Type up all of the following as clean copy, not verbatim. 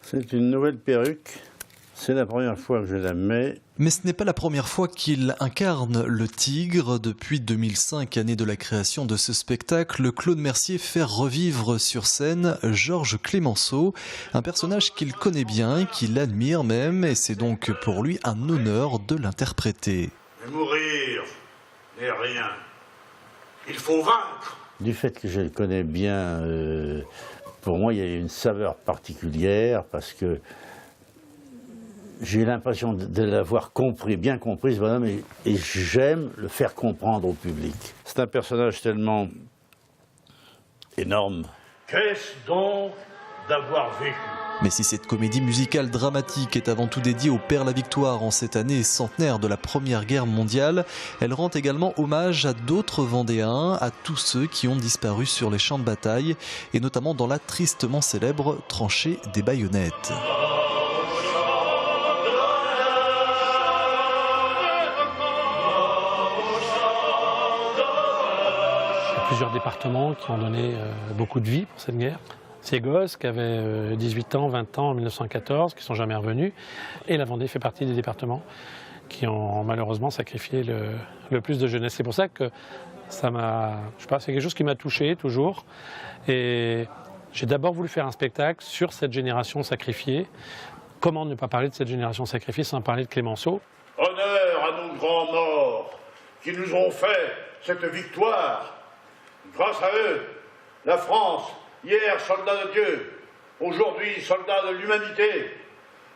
C'est une nouvelle perruque. C'est la première fois que je la mets. Mais ce n'est pas la première fois qu'il incarne le tigre. Depuis 2005, année de la création de ce spectacle, Claude Mercier fait revivre sur scène Georges Clemenceau, un personnage qu'il connaît bien, qu'il admire même, et c'est donc pour lui un honneur de l'interpréter. Mourir n'est rien. Il faut vaincre. Du fait que je le connais bien, pour moi, il y a une saveur particulière parce que j'ai l'impression de l'avoir compris, bien compris ce bonhomme, et j'aime le faire comprendre au public. C'est un personnage tellement énorme. Qu'est-ce donc d'avoir vécu? Mais si cette comédie musicale dramatique est avant tout dédiée au Père Victoire en cette année centenaire de la Première Guerre mondiale, elle rend également hommage à d'autres Vendéens, à tous ceux qui ont disparu sur les champs de bataille, et notamment dans la tristement célèbre tranchée des baïonnettes. Plusieurs départements qui ont donné beaucoup de vie pour cette guerre. Ces gosses qui avaient 18 ans, 20 ans en 1914, qui ne sont jamais revenus. Et la Vendée fait partie des départements qui ont malheureusement sacrifié le plus de jeunesse. C'est pour ça que ça m'a, je sais pas, c'est quelque chose qui m'a touché toujours. Et j'ai d'abord voulu faire un spectacle sur cette génération sacrifiée. Comment ne pas parler de cette génération sacrifiée sans parler de Clemenceau? Honneur à nos grands morts qui nous ont fait cette victoire. Grâce à eux, la France, hier soldat de Dieu, aujourd'hui soldat de l'humanité,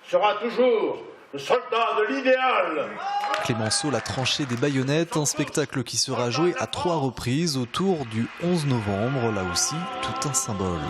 sera toujours le soldat de l'idéal. Clemenceau, la tranchée des baïonnettes, un spectacle qui sera joué à 3 reprises autour du 11 novembre, là aussi tout un symbole.